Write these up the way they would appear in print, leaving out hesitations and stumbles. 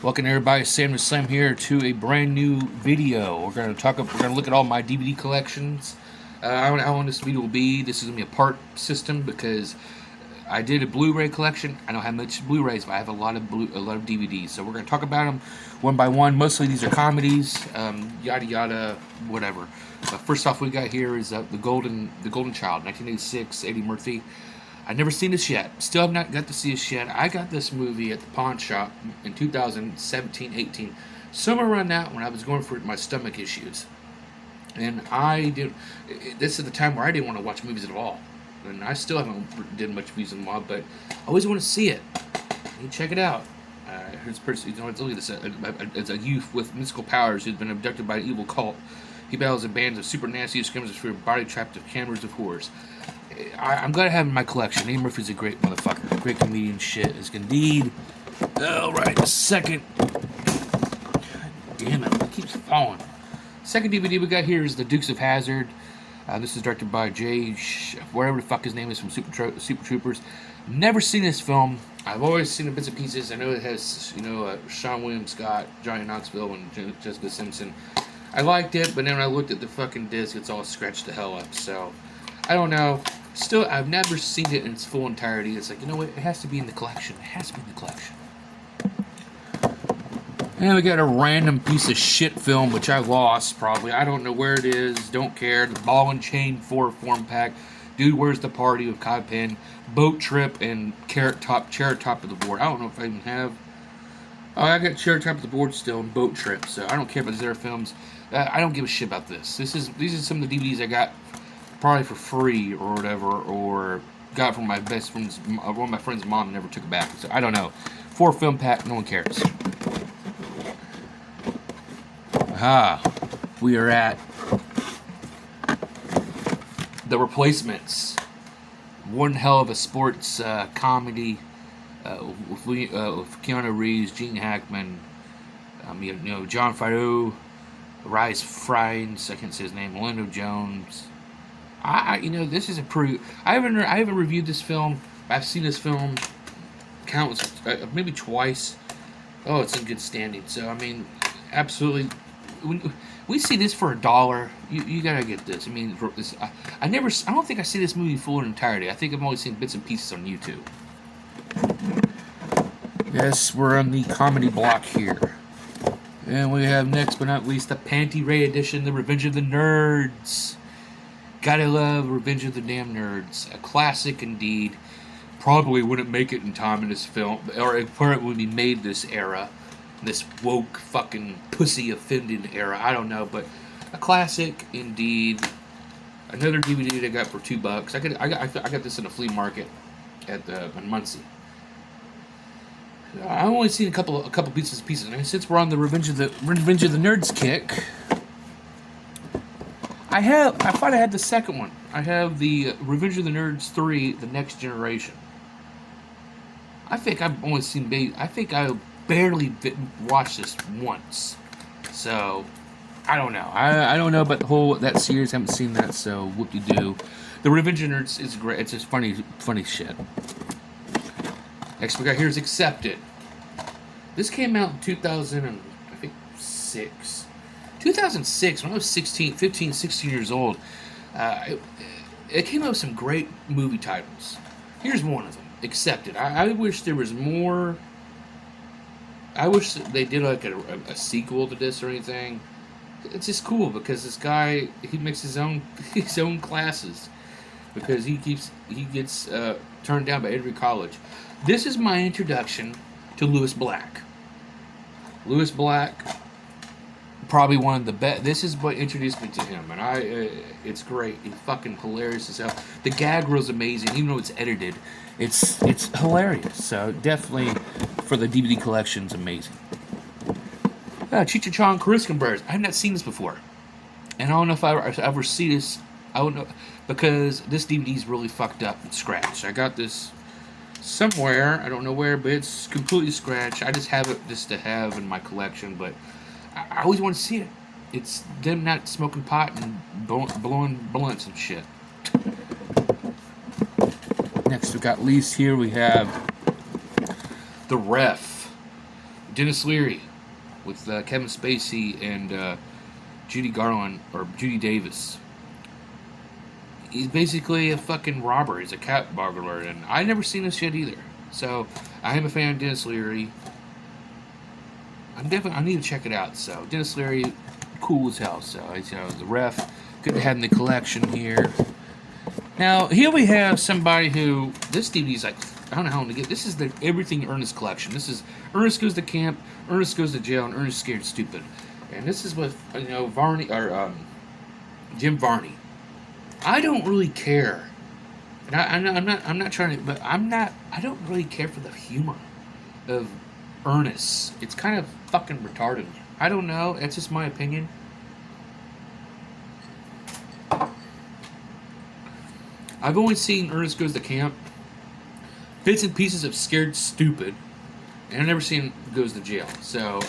Welcome everybody, Sam the Slam here to a brand new video. We're gonna look at all my DVD collections. I don't know how long this video will be. This is gonna be a part system because I did a Blu-ray collection. I don't have much Blu-rays, but I have a lot of DVDs. So we're gonna talk about them one by one. Mostly these are comedies, yada yada, whatever. But first off, we got here is the Golden Child, 1986, Eddie Murphy. I've never seen this yet. Still have not got to see this yet. I got this movie at the pawn shop in 2017-18. Somewhere around that when I was going for my stomach issues. And this is the time where I didn't want to watch movies at all. And I still haven't did much movies in a while, but I always want to see it. You check it out. Here's person, look at this. It's a youth with mystical powers who's been abducted by an evil cult. He battles in bands of super nasty scammers for a body trapped of cameras of horrors. I'm glad I have him in my collection. Eddie Murphy's a great motherfucker. Great comedian shit, as indeed. Alright, second. God damn it, it keeps falling. Second DVD we got here is The Dukes of Hazzard. This is directed by whatever the fuck his name is from Super Troopers. Never seen this film. I've always seen the bits and pieces. I know it has, Sean William Scott, Johnny Knoxville, and Jessica Simpson. I liked it, but then when I looked at the fucking disc, it's all scratched the hell up. So, I don't know. Still, I've never seen it in its full entirety. It's like, you know what? It has to be in the collection. It has to be in the collection. And we got a random piece of shit film, which I lost, probably. I don't know where it is. Don't care. The Ball and Chain 4 form pack. Dude, Where's the Party with Kai Penn. Boat Trip and Chair Top of the Board. I don't know if I even have. Oh, I got Chair Top of the Board still and Boat Trip. So I don't care about their films. I don't give a shit about this. These are some of the DVDs I got probably for free or whatever, or got from my best friend's, one of my friend's mom never took it back. So I don't know. 4 film pack, no one cares. Aha. We are at The Replacements. One hell of a sports comedy with Keanu Reeves, Gene Hackman, John Favreau, Rhys Fiennes, I can't say his name, Orlando Jones. This is a pretty. I haven't reviewed this film. I've seen this film countless, maybe twice. Oh, it's in good standing. So I mean, absolutely. When we see this for $1, you gotta get this. I mean, I don't think I see this movie full in entirety. I think I've only seen bits and pieces on YouTube. Yes, we're on the comedy block here. And we have, next but not least, the Panty Ray edition, The Revenge of the Nerds. Gotta love Revenge of the Damn Nerds. A classic indeed. Probably wouldn't make it in time in this film, or it would be made this era. This woke fucking pussy offended era. I don't know, but a classic indeed. Another DVD that I got for $2. I got this in a flea market in Muncie. I've only seen a couple pieces. And since we're on the Revenge of the Nerds kick, I thought I had the second one. I have the Revenge of the Nerds 3, The Next Generation. I think I've only seen I think I barely watched this once. So, I don't know. I don't know about that series. I haven't seen that, so whoop-de-doo. The Revenge of the Nerds is great. It's just funny shit. Next we got here is Accepted. This came out in 2006. 2006, when I was 15, 16 years old. It came out with some great movie titles. Here's one of them, Accepted. I wish there was more. I wish they did like a sequel to this or anything. It's just cool because this guy, he makes his own classes because he gets turned down by every college. This is my introduction to Lewis Black. Lewis Black, probably one of the best. This is what introduced me to him, and it's great. He's fucking hilarious as hell. The gag reel's amazing, even though it's edited. It's hilarious. So definitely for the DVD collection's amazing. Cheech and Chong Coruscant Brothers. I have not seen this before, and I don't know if I ever see this. I don't know because this DVD is really fucked up and scratched. I got this somewhere, I don't know where, but it's completely scratched. I just have it just to have in my collection, but I always want to see it. It's them not smoking pot and blowing blunts and shit. Next we got least here we have The Ref. Dennis Leary with Kevin Spacey and Judy Garland or Judy Davis. He's basically a fucking robber. He's a cat burglar, and I never seen this shit either. So I am a fan of Dennis Leary. I need to check it out. So Dennis Leary, cool as hell. So the ref, good to have in the collection here. Now here we have somebody who this DVD's like I don't know how to get. This is the Everything Ernest collection. This is Ernest Goes to Camp, Ernest Goes to Jail, and Ernest Scared Stupid. And this is with Varney or Jim Varney. I don't really care, and I'm not trying to, but I don't really care for the humor of Ernest. It's kind of fucking retarded. I don't know. That's just my opinion. I've only seen Ernest Goes to Camp, bits and pieces of Scared Stupid, and I've never seen Goes to Jail. So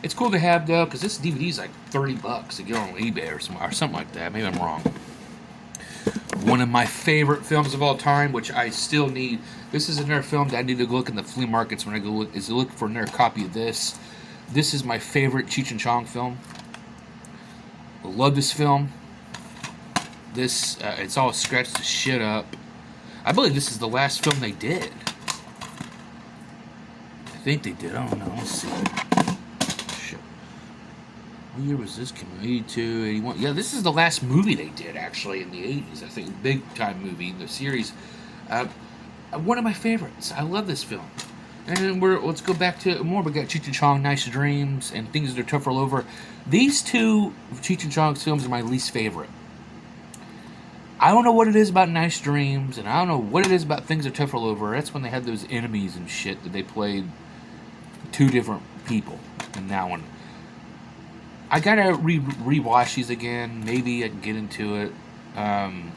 it's cool to have though, because this DVD is like $30 to get on eBay or something like that. Maybe I'm wrong. One of my favorite films of all time, which I still need. This is another film that I need to look in the flea markets when I go look. Is to look for another copy of this. This is my favorite Cheech and Chong film. I love this film. This it's all scratched to shit up. I believe this is the last film they did. I think they did. I don't know. Let's see. Shit. What year was this? 82, 81. Yeah, this is the last movie they did, actually, in the 80s. I think big time movie in the series. One of my favorites. I love this film. And then let's go back to more. We got Cheech and Chong, Nice Dreams, and Things That Are Tough All Over. These two Cheech and Chong films are my least favorite. I don't know what it is about Nice Dreams, and I don't know what it is about Things That Are Tough All Over. That's when they had those enemies and shit that they played two different people in that one. I gotta rewatch these again. Maybe I can get into it. I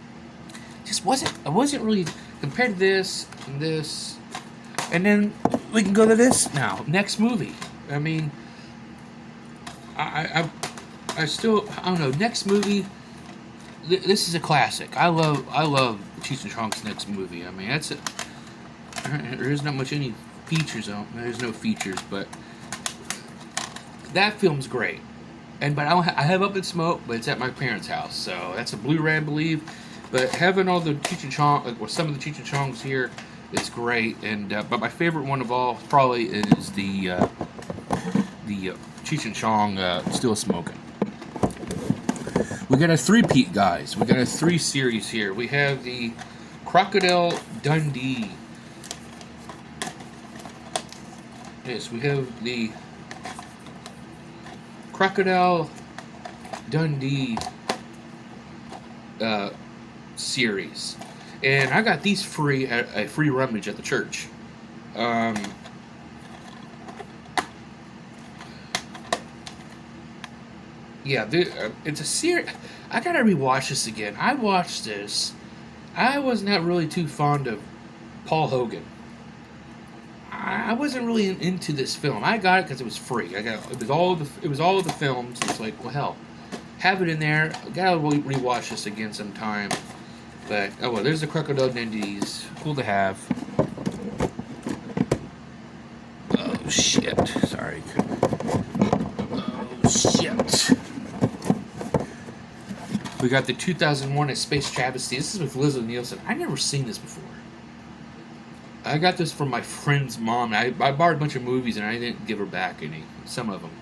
wasn't really compared to this and this, and then we can go to this now. Next movie. I mean, I still I don't know. Next movie. This is a classic. I love Cheech and Chong's next movie. I mean, that's it. There's not much any features on. There's no features, but that film's great. But I have Up in Smoke, but it's at my parents' house, so that's a Blu-ray, I believe. But having all the Cheech and Chong, or some of the Cheech and Chongs here, is great. And but my favorite one of all probably is the Cheech and Chong Still Smoking. We got a three-peat, guys. We got a 3-series here. We have the Crocodile Dundee. Yes, we have the Crocodile Dundee series. And I got these free at a free rummage at the church. Yeah, it's a series. I gotta rewatch this again. I watched this. I was not really too fond of Paul Hogan. I wasn't really into this film. I got it because it was free. It was all of the films. It's like, well, hell, have it in there. I gotta rewatch this again sometime. But oh well, there's the Crocodile Dundees. Cool to have. Oh shit! Sorry. Oh shit. We got the 2001 A Space Travesty. This is with Leslie Nielsen. I've never seen this before. I got this from my friend's mom. I borrowed a bunch of movies and I didn't give her back some of them.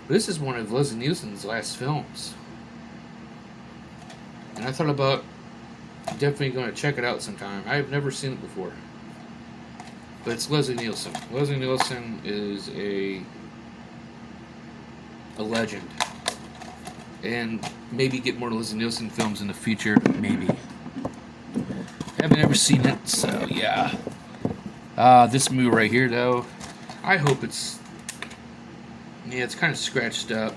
But this is one of Leslie Nielsen's last films. And I thought about definitely going to check it out sometime. I've never seen it before. But it's Leslie Nielsen. Leslie Nielsen is a legend. And maybe get more Leslie Nielsen films in the future. Maybe. Haven't ever seen it, so yeah. This movie right here, though, I hope it's... Yeah, it's kind of scratched up.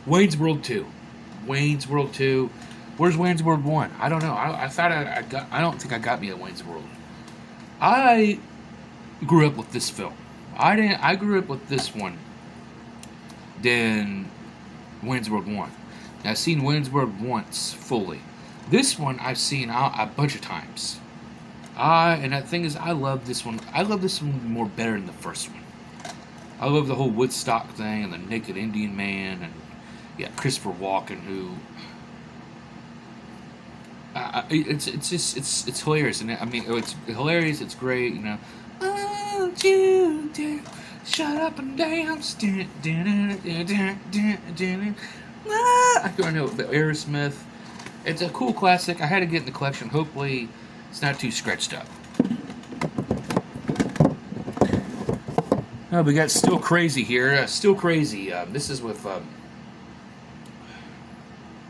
Wayne's World 2. Wayne's World 2. Where's Wayne's World 1? I don't know. I thought I don't think I got me at Wayne's World. I grew up with this film. I grew up with this one. Then Wayne's World 1. Now, I've seen Wayne's World once fully. This one I've seen a bunch of times. And that thing is, I love this one. I love this one more better than the first one. I love the whole Woodstock thing and the naked Indian man and yeah, Christopher Walken, who it's just it's hilarious, and I mean it's hilarious. It's great, you know. Won't you dare shut up and dance? I don't know, but Aerosmith. It's a cool classic. I had to get in the collection. Hopefully, it's not too scratched up. Oh, we got Still Crazy here. Still Crazy. This is with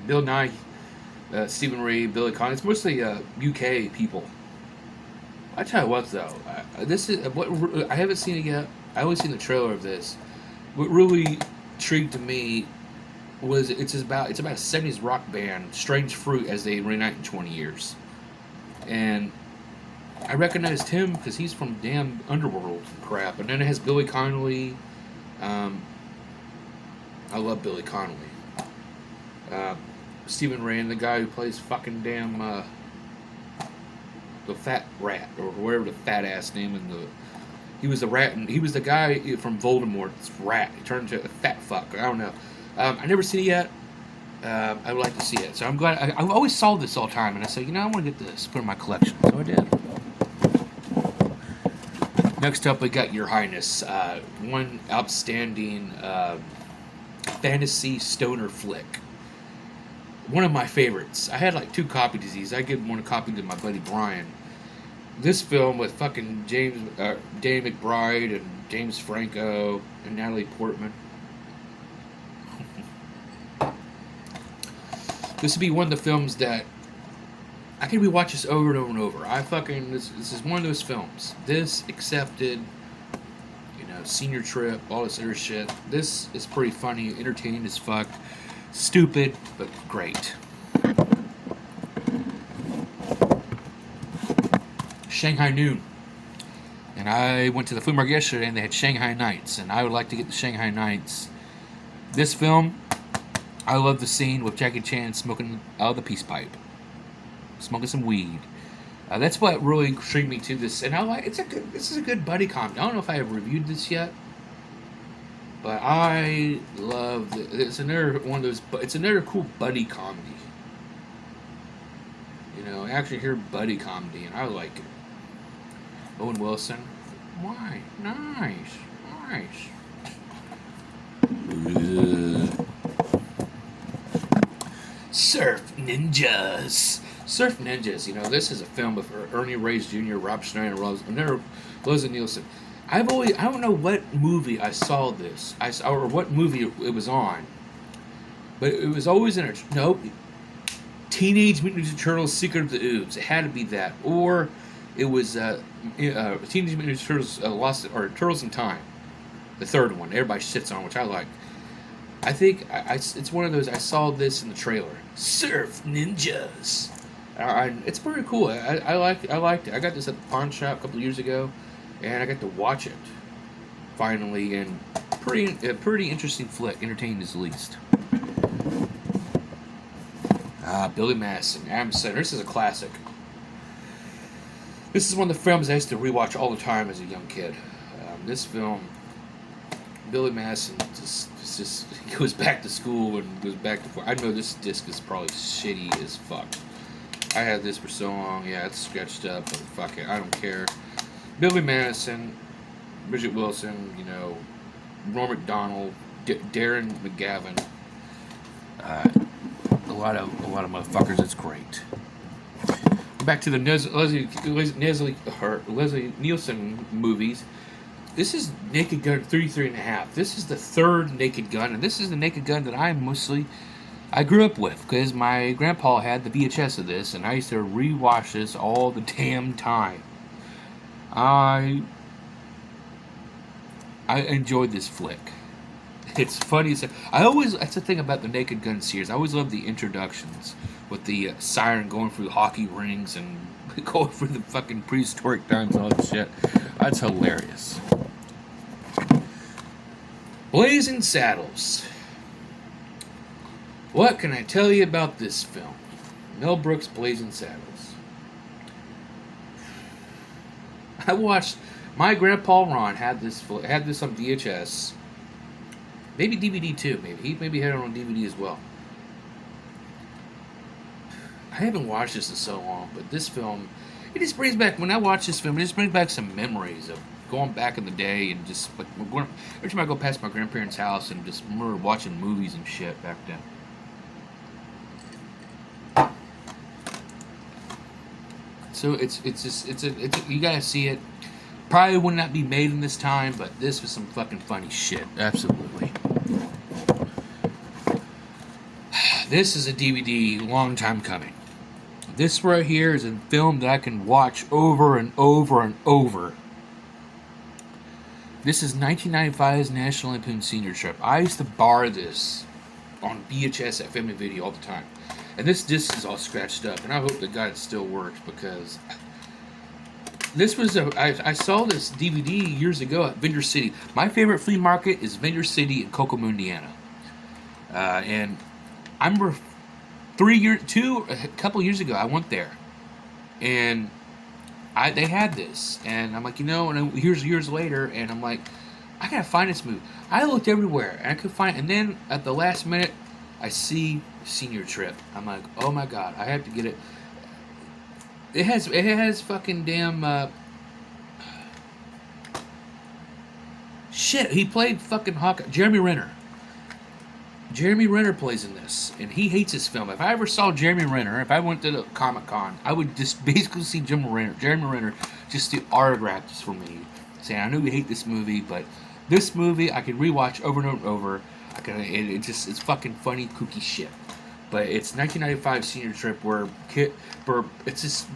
Bill Nye, Stephen Ray, Billy Connolly. It's mostly UK people. I tell you what, though, this is what I haven't seen it yet. I only seen the trailer of this. What really intrigued to me was it's about a '70s rock band, Strange Fruit, as they reunite in 20 years, and I recognized him because he's from damn Underworld crap. And then it has Billy Connolly. I love Billy Connolly. Stephen Ray, the guy who plays fucking damn the Fat Rat or whatever the fat ass name in the. He was the rat, and he was the guy from Voldemort's rat. He turned into a fat fuck. I don't know. I never seen it yet. I would like to see it, so I'm glad. I always saw this all the time, and I said, I want to get this, put it in my collection. So I did. Next up, we got Your Highness, one outstanding fantasy stoner flick. One of my favorites. I had like 2 copies of these. I gave one copy to my buddy Brian. This film with fucking Danny McBride and James Franco and Natalie Portman. This would be one of the films that I can rewatch this over and over and over. This is one of those films. This, Accepted, Senior Trip, all this other shit. This is pretty funny, entertaining as fuck. Stupid, but great. Shanghai Noon. And I went to the flea market yesterday and they had Shanghai Nights. And I would like to get the Shanghai Nights. This film, I love the scene with Jackie Chan smoking out of the peace pipe. Smoking some weed. That's what really intrigued me to this. And this is a good buddy comedy. I don't know if I have reviewed this yet. But I love it's another one of those. It's another cool buddy comedy. I actually hear buddy comedy, and I like it. Owen Wilson, why? Nice. Surf Ninjas. This is a film with Ernie Reyes Jr., Rob Schneider, Leslie Nielsen. I don't know what movie I saw this, or what movie it was on, but it was always in Teenage Mutant Ninja Turtles: Secret of the Ooze. It had to be that, or it was Teenage Mutant Ninja Turtles Turtles in Time, the third one. Everybody shits on, which I like. I think it's one of those. I saw this in the trailer. Surf Ninjas. It's pretty cool. I liked it. I got this at the pawn shop a couple of years ago, and I got to watch it finally. And pretty interesting flick. Entertaining as the least. Billy Madison, Adam Sandler. This is a classic. This is one of the films I used to rewatch all the time as a young kid. This film, Billy Madison just he goes back to school and goes back to. I know this disc is probably shitty as fuck. I had this for so long. Yeah, it's sketched up, but fuck it, I don't care. Billy Madison, Bridget Wilson, Norm Macdonald, Darren McGavin. A lot of motherfuckers. It's great. Back to the Leslie Nielsen movies. This is Naked Gun 33.5. This is the third Naked Gun, and this is the Naked Gun that I grew up with because my grandpa had the VHS of this, and I used to rewatch this all the damn time. I enjoyed this flick. It's funny. That's the thing about the Naked Gun series. I always love the introductions with the siren going through the hockey rings and going through the fucking prehistoric times and all that shit. That's hilarious. Blazing Saddles. What can I tell you about this film? Mel Brooks' Blazing Saddles. I watched. My grandpa Ron had this on VHS, maybe DVD too. Maybe had it on DVD as well. I haven't watched this in so long, but this film, it just brings back. When I watch this film, it just brings back some memories of going back in the day and just like every time I go past my grandparents' house and just remember watching movies and shit back then. So it's you gotta see it. Probably would not be made in this time, but this was some fucking funny shit. Absolutely. This is a DVD, long time coming. This right here is a film that I can watch over and over and over. This is 1995's National Lampoon Senior Trip. I used to borrow this on VHS at Family Video all the time. And this disc is all scratched up, and I hope to God it still works, because this was I saw this DVD years ago at Vendor City. My favorite flea market is Vendor City in Kokomo, Indiana. And I remember a couple years ago, I went there, and they had this, and I'm like, and here's years later, and I'm like, I gotta find this movie. I looked everywhere, and I could find, and then at the last minute, I see Senior Trip. I'm like, oh my God, I have to get it. It has fucking damn shit. He played fucking Hawkeye. Jeremy Renner. Jeremy Renner plays in this, and he hates this film. If I ever saw Jeremy Renner, if I went to the Comic-Con, I would just basically see Jeremy Renner just do autographs for me, saying, I know you hate this movie, but this movie I can rewatch over and over and over. It's fucking funny, kooky shit. But it's 1995 Senior Trip where it's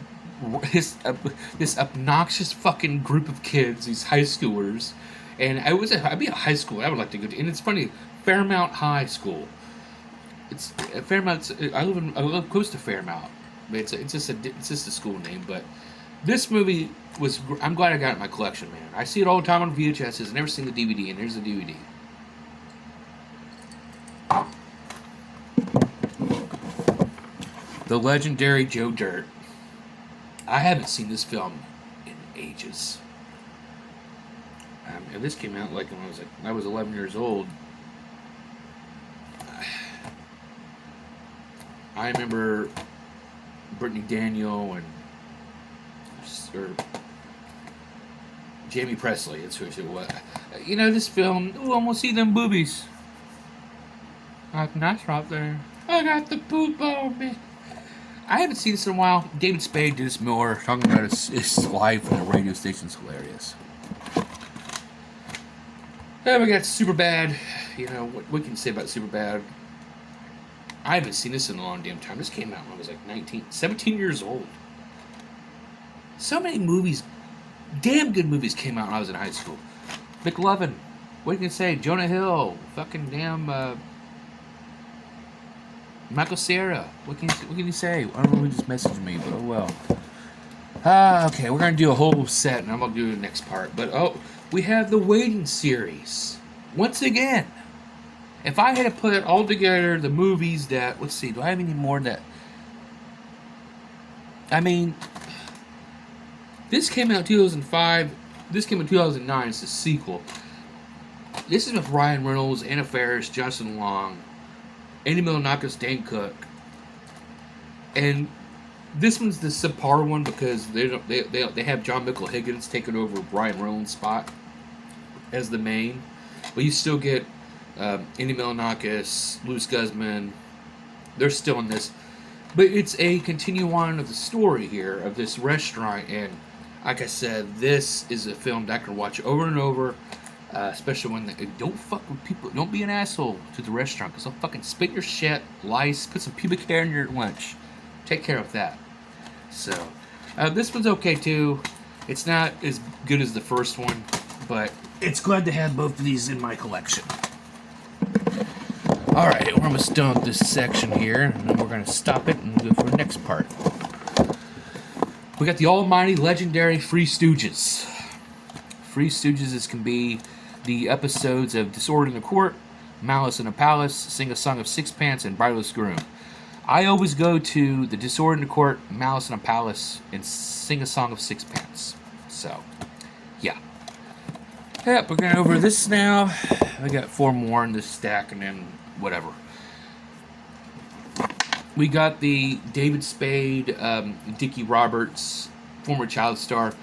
this obnoxious fucking group of kids, these high schoolers, and I'd be a high school I would like to go to, and it's funny, Fairmount High School. It's Fairmount. I live close to Fairmount. It's just a school name, but this movie was. I'm glad I got it in my collection, man. I see it all the time on VHSs. Never seen the DVD, and here's the DVD. The legendary Joe Dirt. I haven't seen this film in ages. And this came out like when I was 11 years old. I remember Brittany Daniel or Jamie Presley. That's who it was. This film. Ooh, I'm gonna see them boobies. Nice right there. I got the poop on me. I haven't seen this in a while. David Spade, Dennis Miller, talking about his life on the radio station's hilarious. Then we got Superbad. What we can say about Superbad. I haven't seen this in a long damn time. This came out when I was like 17 years old. So many movies, damn good movies came out when I was in high school. McLovin, what can you say? Jonah Hill, fucking damn Michael Cera. What can you say? I don't know who just messaged me, but oh well. Okay, we're gonna do a whole set, and I'm gonna do the next part. But we have the Waiting series once again. If I had to put it all together, the movies that... Let's see, do I have any more that... I mean... This came out in 2005. This came in 2009. It's the sequel. This is with Ryan Reynolds, Anna Faris, Justin Long, Andy Milonakis, Dan Cook. And this one's the subpar one because they have John Michael Higgins taking over Ryan Reynolds' spot as the main. But you still get... Andy Milonakis, Louis Guzman, they're still in this. But it's a continuation of the story here of this restaurant, and like I said, this is a film that I can watch over and over, especially when don't fuck with people. Don't be an asshole to the restaurant, because they'll fucking spit your shit, lice, put some pubic hair in your lunch. Take care of that. So, this one's okay too. It's not as good as the first one, but it's glad to have both of these in my collection. Alright, we're almost done with this section here, and then we're going to stop it and go for the next part. We got the almighty, legendary Three Stooges. Three Stooges can be the episodes of Disorder in the Court, Malice in a Palace, Sing a Song of Sixpence, and Bridalless Groom. I always go to the Disorder in the Court, Malice in a Palace, and Sing a Song of Sixpence. So, yeah. Yep, we're going over this now. I got 4 more in this stack, and then whatever. We got the David Spade, Dickie Roberts, former child star.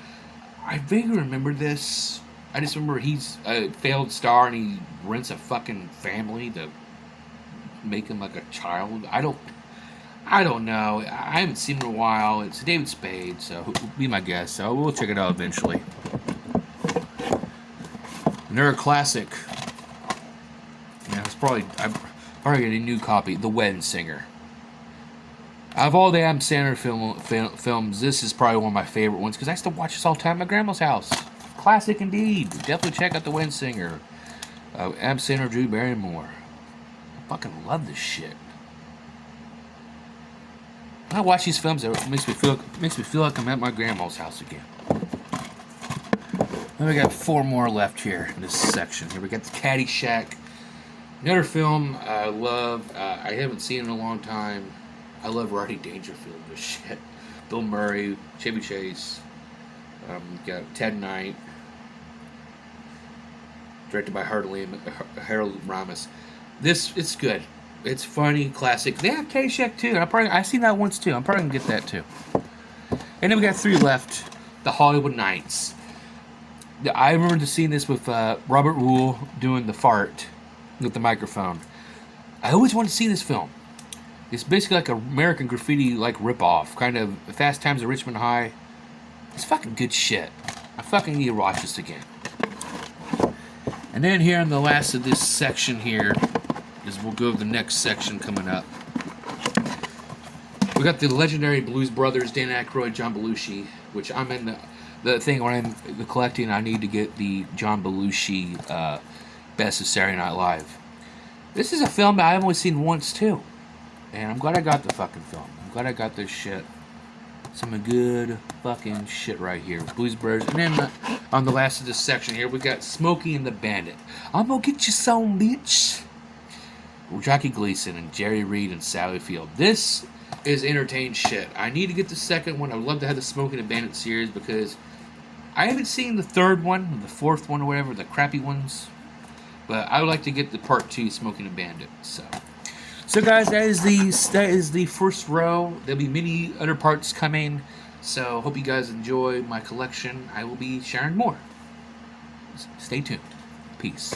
I vaguely remember this. I just remember he's a failed star and he rents a fucking family to make him like a child. I don't know. I haven't seen him in a while. It's David Spade, so he'll be my guess. So we'll check it out eventually. Another classic. Yeah, it's probably I'm probably getting a new copy. The Wedding Singer. Out of all the Adam Sandler films, this is probably one of my favorite ones because I used to watch this all the time at my grandma's house. Classic indeed. Definitely check out The Wedding Singer. Adam Sandler, Drew Barrymore. I fucking love this shit. When I watch these films, it makes me feel like I'm at my grandma's house again. Then we got 4 more left here in this section. Here we got the Caddyshack. Another film I love. I haven't seen in a long time. I love Rodney Dangerfield. This shit. Bill Murray, Chevy Chase. Got Ted Knight. Directed by Harold Ramis. It's good. It's funny, classic. They have Caddyshack too. I've seen that once too. I'm probably gonna get that too. And then we got 3 left. The Hollywood Nights. I remember seeing this with Robert Rule doing the fart with the microphone. I always wanted to see this film. It's basically like an American Graffiti like ripoff, kind of Fast Times at Richmond High. It's fucking good shit. I fucking need to watch this again. And then here in the last of this section here is we'll go to the next section coming up. We got the legendary Blues Brothers, Dan Aykroyd, John Belushi, which I'm in the thing when I'm collecting. I need to get the John Belushi Best of Saturday Night Live. This is a film that I've only seen once too. And I'm glad I got the fucking film. I'm glad I got this shit. Some good fucking shit right here. Blues Brothers. And then on the last of this section here, we got Smokey and the Bandit. I'm gonna get you some, bitch. Jackie Gleason and Jerry Reed and Sally Field. This is entertained shit. I need to get the second one. I would love to have the Smokey and the Bandit series because I haven't seen the 3rd one, the 4th one, or whatever, the crappy ones. But I would like to get the part 2, Smokey and the Bandit. So guys, that is the first row. There'll be many other parts coming. So hope you guys enjoy my collection. I will be sharing more. Stay tuned. Peace.